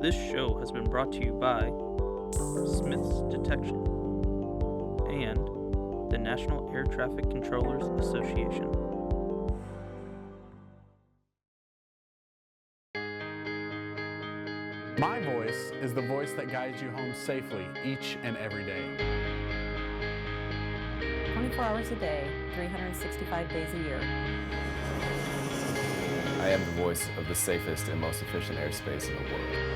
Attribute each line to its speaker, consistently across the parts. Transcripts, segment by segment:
Speaker 1: This show has been brought to you by Smith's Detection and the National Air Traffic Controllers Association.
Speaker 2: My voice is the voice that guides you home safely each and every day.
Speaker 3: 24 hours a day, 365 days a year.
Speaker 4: I am the voice of the safest and most efficient airspace in the world.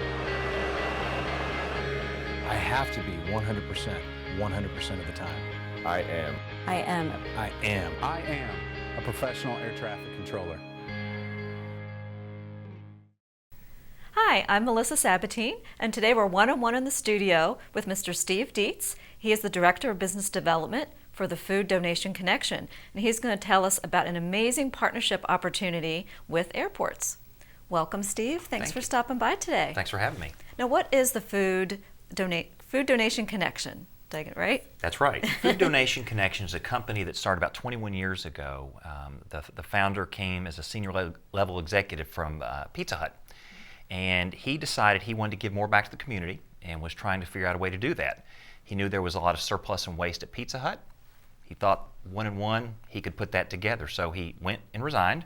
Speaker 5: I have to be 100% of the time.
Speaker 4: I am.
Speaker 3: I am.
Speaker 5: I am.
Speaker 2: I am a professional air traffic controller.
Speaker 6: Hi, I'm Melissa Sabatine, and today we're one-on-one in the studio with Mr. Steve Dietz. He is the Director of Business Development for the Food Donation Connection, and he's going to tell us about an amazing partnership opportunity with airports. Welcome, Steve. Thanks for stopping by today.
Speaker 7: Thanks for having me.
Speaker 6: Now, what is the Food Donation Connection? Did I get it right?
Speaker 7: That's right. Food Donation Connection is a company that started about 21 years ago. The founder came as a senior level executive from Pizza Hut, and he decided he wanted to give more back to the community and was trying to figure out a way to do that. He knew there was a lot of surplus and waste at Pizza Hut. He thought one and one, he could put that together. So he went and resigned,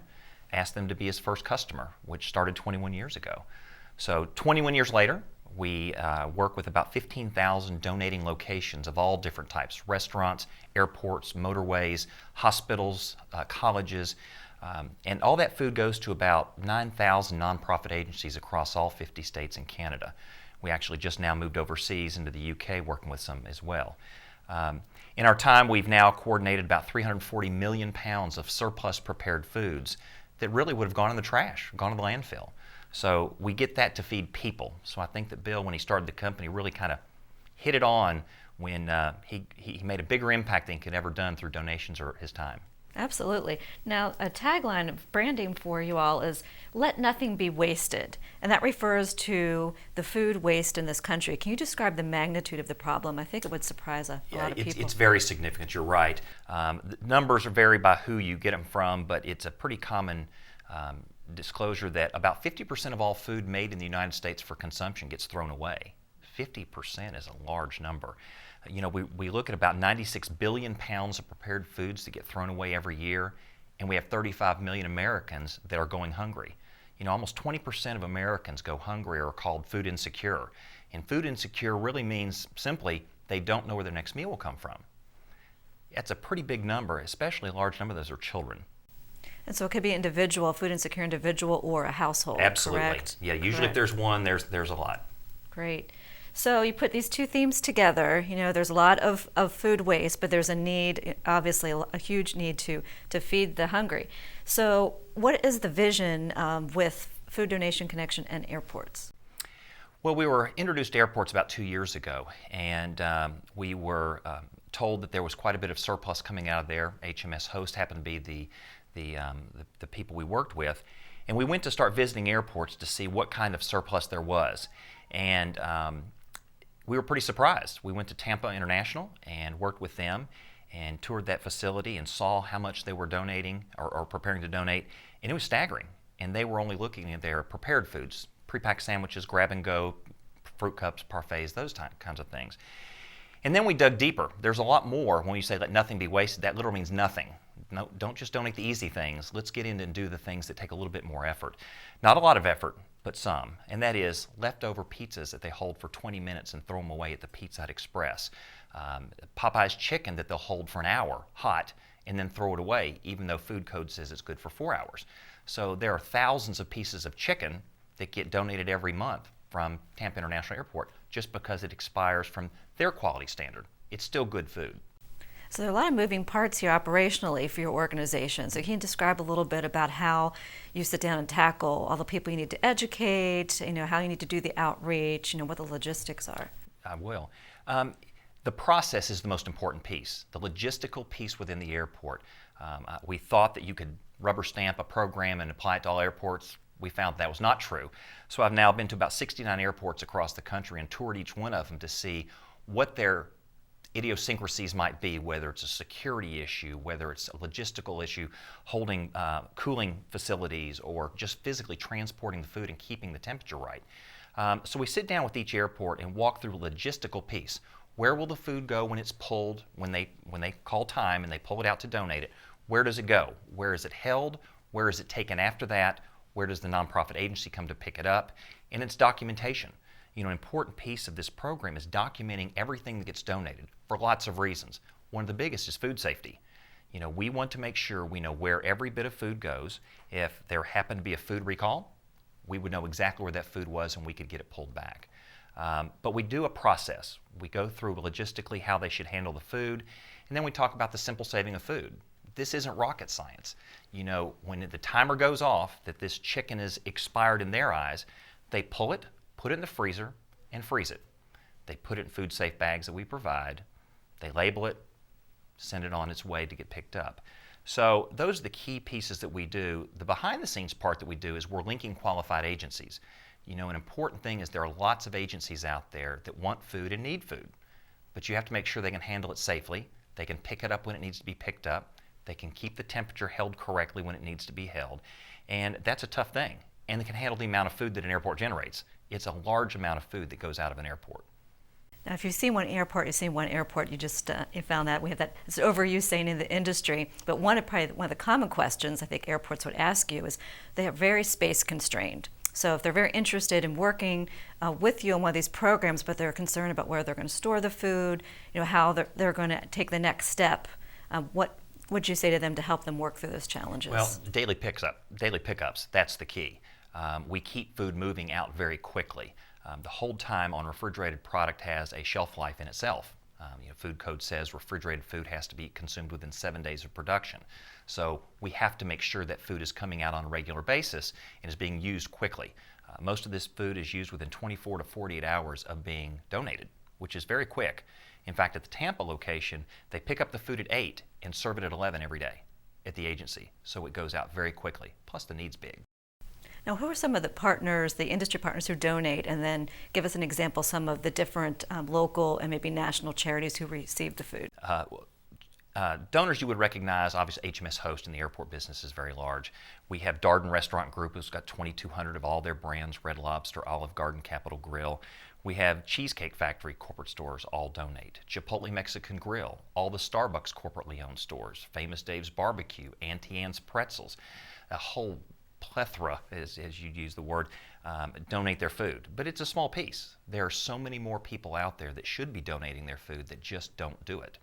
Speaker 7: asked them to be his first customer, which started 21 years ago. So 21 years later, we work with about 15,000 donating locations of all different types: restaurants, airports, motorways, hospitals, colleges, and all that food goes to about 9,000 nonprofit agencies across all 50 states and Canada. We actually just now moved overseas into the UK, working with some as well. In our time, we've now coordinated about 340 million pounds of surplus prepared foods that really would have gone in the trash, gone to the landfill. So we get that to feed people. So I think that Bill, when he started the company, really kind of hit it on when he made a bigger impact than he could ever done through donations or his time.
Speaker 6: Absolutely. Now, a tagline of branding for you all is "Let nothing be wasted," and that refers to the food waste in this country. Can you describe the magnitude of the problem? I think it would surprise a lot of people.
Speaker 7: It's very significant. You're right. The numbers vary by who you get them from, but it's a pretty common disclosure that about 50% of all food made in the United States for consumption gets thrown away. 50% is a large number. You know, we look at about 96 billion pounds of prepared foods that get thrown away every year, and we have 35 million Americans that are going hungry. You know, almost 20% of Americans go hungry or are called food insecure. And food insecure really means simply they don't know where their next meal will come from. That's a pretty big number, especially a large number of those are children.
Speaker 6: And so it could be individual, food insecure individual, or a household.
Speaker 7: Absolutely.
Speaker 6: Correct?
Speaker 7: Yeah, usually
Speaker 6: Correct.
Speaker 7: If there's one, there's a lot.
Speaker 6: Great. So you put these two themes together. You know, there's a lot of food waste, but there's a need, obviously a huge need to feed the hungry. So what is the vision with Food Donation Connection and airports?
Speaker 7: Well, we were introduced to airports about 2 years ago, and we were told that there was quite a bit of surplus coming out of there. HMS Host happened to be the people we worked with, and we went to start visiting airports to see what kind of surplus there was. And we were pretty surprised. We went to Tampa International and worked with them and toured that facility and saw how much they were donating or preparing to donate, and it was staggering. And they were only looking at their prepared foods, prepacked sandwiches, grab and go, fruit cups, parfaits, those kinds of things. And then we dug deeper. There's a lot more. When you say let nothing be wasted, that literally means nothing. No, don't just donate the easy things. Let's get in and do the things that take a little bit more effort. Not a lot of effort, but some. And that is leftover pizzas that they hold for 20 minutes and throw them away at the Pizza Hut Express. Popeye's chicken that they'll hold for an hour hot and then throw it away, even though food code says it's good for 4 hours. So there are thousands of pieces of chicken that get donated every month from Tampa International Airport just because it expires from their quality standard. It's still good food.
Speaker 6: So there are a lot of moving parts here operationally for your organization. So can you describe a little bit about how you sit down and tackle all the people you need to educate, you know, how you need to do the outreach, you know, what the logistics are?
Speaker 7: I will. The process is the most important piece, the logistical piece within the airport. We thought that you could rubber stamp a program and apply it to all airports. We found that was not true. So I've now been to about 69 airports across the country and toured each one of them to see what their idiosyncrasies might be, whether it's a security issue, whether it's a logistical issue, holding cooling facilities, or just physically transporting the food and keeping the temperature right. So we sit down with each airport and walk through the logistical piece. Where will the food go when it's pulled, when they call time and they pull it out to donate it? Where does it go? Where is it held? Where is it taken after that? Where does the nonprofit agency come to pick it up? And it's documentation. An important piece of this program is documenting everything that gets donated for lots of reasons. One of the biggest is food safety. We want to make sure we know where every bit of food goes. If there happened to be a food recall, we would know exactly where that food was and we could get it pulled back. But we do a process. We go through logistically how they should handle the food, and then we talk about the simple saving of food. This isn't rocket science. When the timer goes off that this chicken is expired in their eyes, they pull it, put it in the freezer, and freeze it. They put it in food safe bags that we provide. They label it, send it on its way to get picked up. So those are the key pieces that we do. The behind the scenes part that we do is we're linking qualified agencies. An important thing is there are lots of agencies out there that want food and need food, but you have to make sure they can handle it safely. They can pick it up when it needs to be picked up. They can keep the temperature held correctly when it needs to be held. And that's a tough thing. And they can handle the amount of food that an airport generates. It's a large amount of food that goes out of an airport.
Speaker 6: Now, if you've seen one airport, you've seen one airport. You found that we have that. It's overused saying in the industry. But one of the common questions I think airports would ask you is they are very space constrained. So if they're very interested in working with you on one of these programs, but they're concerned about where they're going to store the food, how they're going to take the next step, what would you say to them to help them work through those challenges?
Speaker 7: Well, daily pickups, that's the key. We keep food moving out very quickly. The hold time on refrigerated product has a shelf life in itself. Food code says refrigerated food has to be consumed within 7 days of production. So we have to make sure that food is coming out on a regular basis and is being used quickly. Most of this food is used within 24 to 48 hours of being donated, which is very quick. In fact, at the Tampa location, they pick up the food at 8 and serve it at 11 every day at the agency. So it goes out very quickly, plus the need's big.
Speaker 6: Now, who are some of the partners, the industry partners who donate, and then give us an example, some of the different local and maybe national charities who receive the food?
Speaker 7: Donors you would recognize, obviously HMS Host in the airport business is very large. We have Darden Restaurant Group, who's got 2,200 of all their brands, Red Lobster, Olive Garden, Capitol Grill. We have Cheesecake Factory corporate stores all donate. Chipotle Mexican Grill, all the Starbucks corporately owned stores, Famous Dave's Barbecue, Auntie Anne's Pretzels, a whole plethora, as you use the word, donate their food. But it's a small piece. There are so many more people out there that should be donating their food that just don't do it.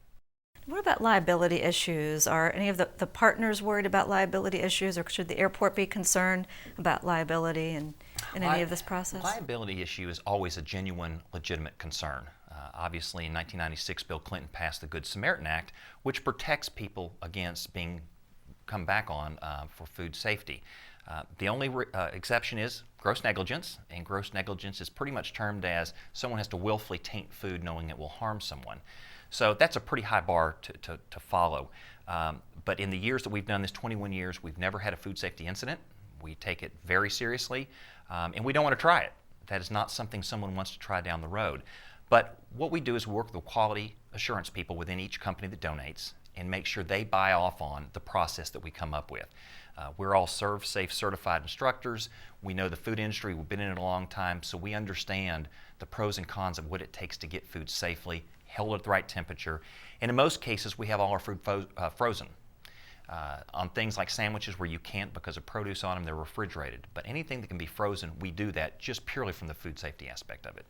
Speaker 6: What about liability issues? Are any of the partners worried about liability issues, or should the airport be concerned about liability in any of this process?
Speaker 7: Liability issue is always a genuine, legitimate concern. Obviously, in 1996, Bill Clinton passed the Good Samaritan Act, which protects people against being come back on for food safety. The only exception is gross negligence, and gross negligence is pretty much termed as someone has to willfully taint food knowing it will harm someone. So that's a pretty high bar to follow. But in the years that we've done this, 21 years, we've never had a food safety incident. We take it very seriously, and we don't want to try it. That is not something someone wants to try down the road. But what we do is work with the quality assurance people within each company that donates and make sure they buy off on the process that we come up with. We're all Serve Safe certified instructors. We know the food industry, we've been in it a long time, so we understand the pros and cons of what it takes to get food safely, held at the right temperature. And in most cases, we have all our food frozen. On things like sandwiches where you can't because of produce on them, they're refrigerated. But anything that can be frozen, we do that just purely from the food safety aspect of it.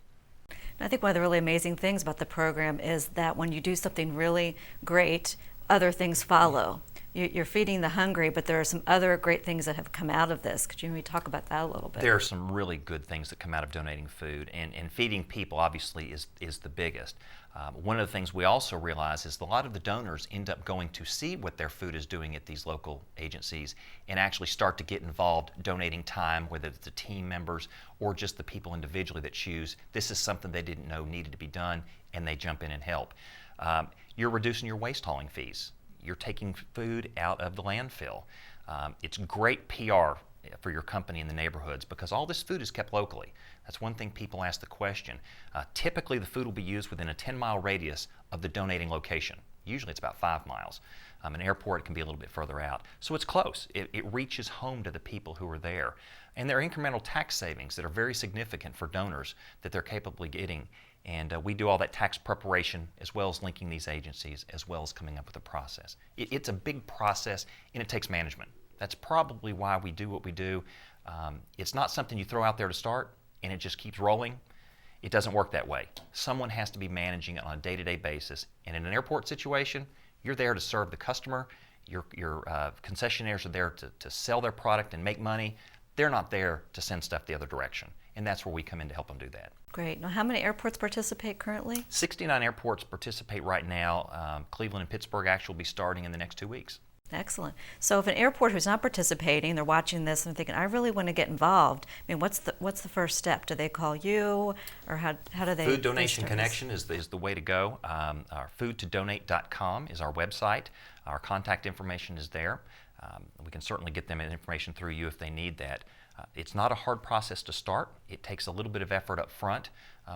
Speaker 6: I think one of the really amazing things about the program is that when you do something really great, other things follow. You're feeding the hungry, but there are some other great things that have come out of this. Could you maybe talk about that a little bit?
Speaker 7: There are some really good things that come out of donating food, and feeding people obviously is the biggest. One of the things we also realize is a lot of the donors end up going to see what their food is doing at these local agencies and actually start to get involved donating time, whether it's the team members or just the people individually that choose this is something they didn't know needed to be done, and they jump in and help. You're reducing your waste hauling fees. You're taking food out of the landfill. It's great PR for your company in the neighborhoods because all this food is kept locally. That's one thing people ask the question. Typically the food will be used within a 10-mile radius of the donating location. Usually it's about 5 miles. An airport can be a little bit further out. So it's close. It reaches home to the people who are there. And there are incremental tax savings that are very significant for donors that they're capable of getting. And we do all that tax preparation as well as linking these agencies as well as coming up with a process. It's a big process and it takes management. That's probably why we do what we do. It's not something you throw out there to start and it just keeps rolling. It doesn't work that way. Someone has to be managing it on a day-to-day basis. And in an airport situation, you're there to serve the customer. Your concessionaires are there to sell their product and make money. They're not there to send stuff the other direction. And that's where we come in to help them do that.
Speaker 6: Great. Now, how many airports participate currently?
Speaker 7: 69 airports participate right now. Cleveland and Pittsburgh actually will be starting in the next 2 weeks.
Speaker 6: Excellent. So if an airport who's not participating, they're watching this and thinking, I really want to get involved, I mean, what's the first step? Do they call you, or how do they?
Speaker 7: Food Donation Connection is the way to go. Our foodtodonate.com is our website. Our contact information is there. We can certainly get them information through you if they need that. It's not a hard process to start. It takes a little bit of effort up front.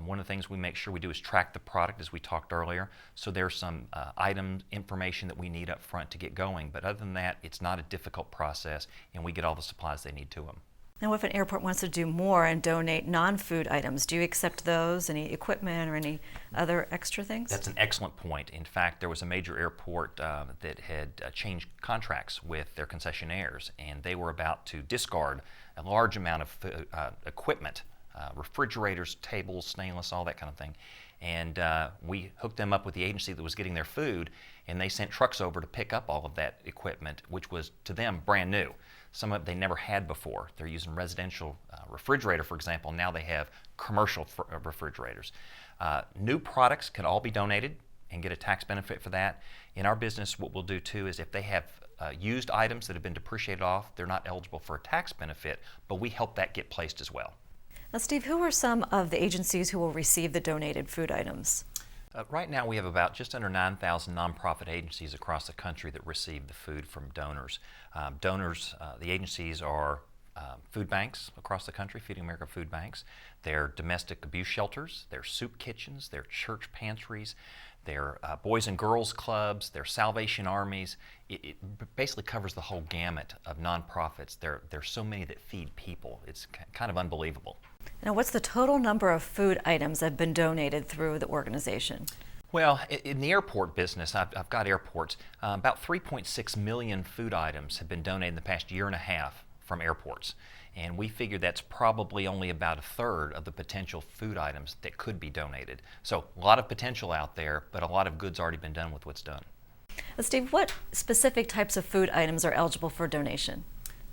Speaker 7: One of the things we make sure we do is track the product, as we talked earlier. So there's some item information that we need up front to get going. But other than that, it's not a difficult process, and we get all the supplies they need to them.
Speaker 6: Now, if an airport wants to do more and donate non-food items, do you accept those, any equipment or any other extra things?
Speaker 7: That's an excellent point. In fact, there was a major airport that had changed contracts with their concessionaires, and they were about to discard a large amount of equipment, refrigerators, tables, stainless, all that kind of thing. And we hooked them up with the agency that was getting their food, and they sent trucks over to pick up all of that equipment, which was to them brand new. Some of it they never had before. They're using residential refrigerator, for example. Now they have commercial refrigerators. New products can all be donated and get a tax benefit for that. In our business, what we'll do too is if they have used items that have been depreciated off, they're not eligible for a tax benefit, but we help that get placed as well.
Speaker 6: Now, Steve, who are some of the agencies who will receive the donated food items?
Speaker 7: Right now we have about just under 9,000 nonprofit agencies across the country that receive the food from donors. The agencies are food banks across the country, Feeding America food banks. They're domestic abuse shelters, they're soup kitchens, they're church pantries, they're boys and girls clubs, they're Salvation Armies. It basically covers the whole gamut of nonprofits. There's so many that feed people. It's kind of unbelievable.
Speaker 6: Now, what's the total number of food items that have been donated through the organization?
Speaker 7: Well, in the airport business, I've got airports, about 3.6 million food items have been donated in the past year and a half from airports. And we figure that's probably only about a third of the potential food items that could be donated. So a lot of potential out there, but a lot of good's already been done with what's done.
Speaker 6: Steve, what specific types of food items are eligible for donation?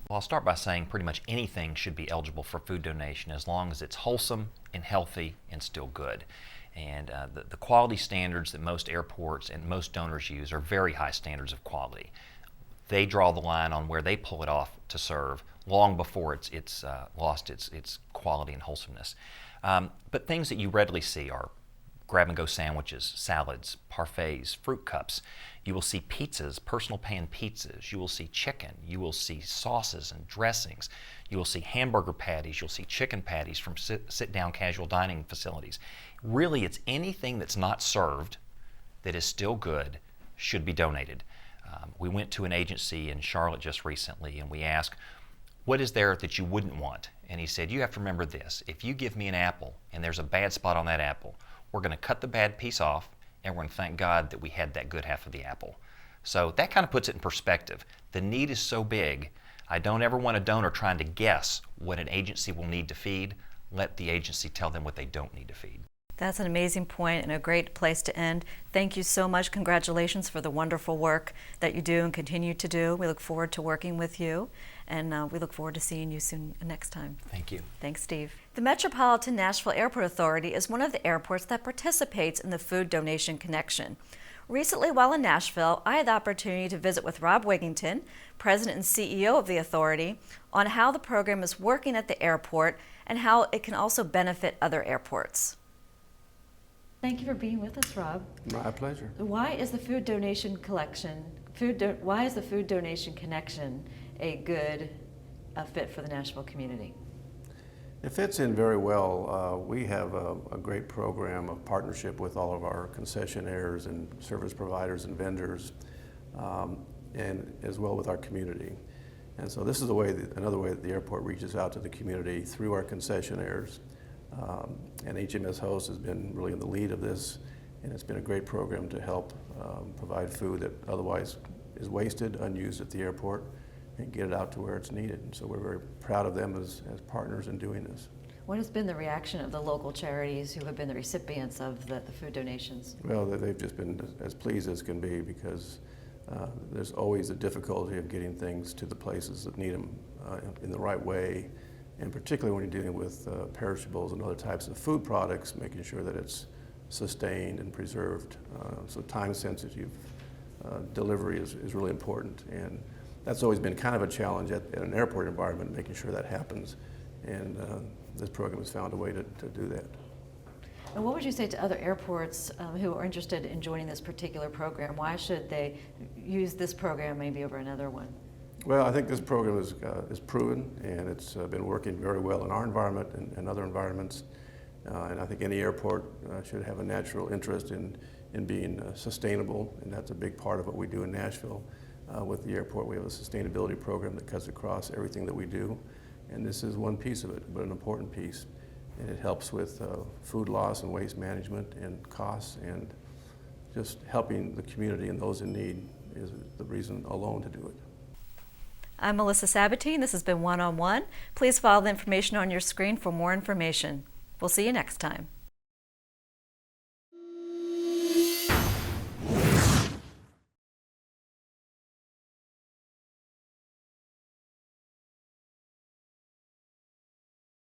Speaker 7: Well, I'll start by saying pretty much anything should be eligible for food donation as long as it's wholesome and healthy and still good. And the quality standards that most airports and most donors use are very high standards of quality. They draw the line on where they pull it off to serve long before it's lost its quality and wholesomeness. But things that you readily see are grab-and-go sandwiches, salads, parfaits, fruit cups. You will see pizzas, personal pan pizzas. You will see chicken. You will see sauces and dressings. You will see hamburger patties. You'll see chicken patties from sit-down casual dining facilities. Really, it's anything that's not served that is still good should be donated. We went to an agency in Charlotte just recently and we asked, what is there that you wouldn't want? And he said, you have to remember this. If you give me an apple and there's a bad spot on that apple, we're going to cut the bad piece off and we're going to thank God that we had that good half of the apple. So that kind of puts it in perspective. The need is so big, I don't ever want a donor trying to guess what an agency will need to feed. Let the agency tell them what they don't need to feed.
Speaker 6: That's an amazing point and a great place to end. Thank you so much. Congratulations for the wonderful work that you do and continue to do. We look forward to working with you, and we look forward to seeing you soon next time.
Speaker 7: Thank you.
Speaker 6: Thanks, Steve. The Metropolitan Nashville Airport Authority is one of the airports that participates in the Food Donation Connection. Recently, while in Nashville, I had the opportunity to visit with Rob Wigington, President and CEO of the authority, on how the program is working at the airport and how it can also benefit other airports. Thank you for being with us, Rob.
Speaker 8: My pleasure.
Speaker 6: Why is the food donation connection a good fit for the Nashville community?
Speaker 8: It fits in very well. We have a great program of partnership with all of our concessionaires and service providers and vendors. and as well with our community. And so this is another way that the airport reaches out to the community through our concessionaires. And HMS Host has been really in the lead of this, and it's been a great program to help provide food that otherwise is wasted, unused at the airport, and get it out to where it's needed. And so we're very proud of them as partners in doing this.
Speaker 6: What has been the reaction of the local charities who have been the recipients of the food donations?
Speaker 8: Well, they've just been as pleased as can be, because there's always the difficulty of getting things to the places that need them in the right way, and particularly when you're dealing with perishables and other types of food products, making sure that it's sustained and preserved. So time-sensitive delivery is really important, and that's always been kind of a challenge at an airport environment, making sure that happens, and this program has found a way to do that.
Speaker 6: And what would you say to other airports who are interested in joining this particular program? Why should they use this program maybe over another one?
Speaker 8: Well, I think this program is proven, and it's been working very well in our environment and other environments. And I think any airport should have a natural interest in being sustainable, and that's a big part of what we do in Nashville. With the airport, we have a sustainability program that cuts across everything that we do, and this is one piece of it, but an important piece. And it helps with food loss and waste management and costs, and just helping the community and those in need is the reason alone to do it.
Speaker 6: I'm Melissa Sabatine. This has been One on One. Please follow the information on your screen for more information. We'll see you next time.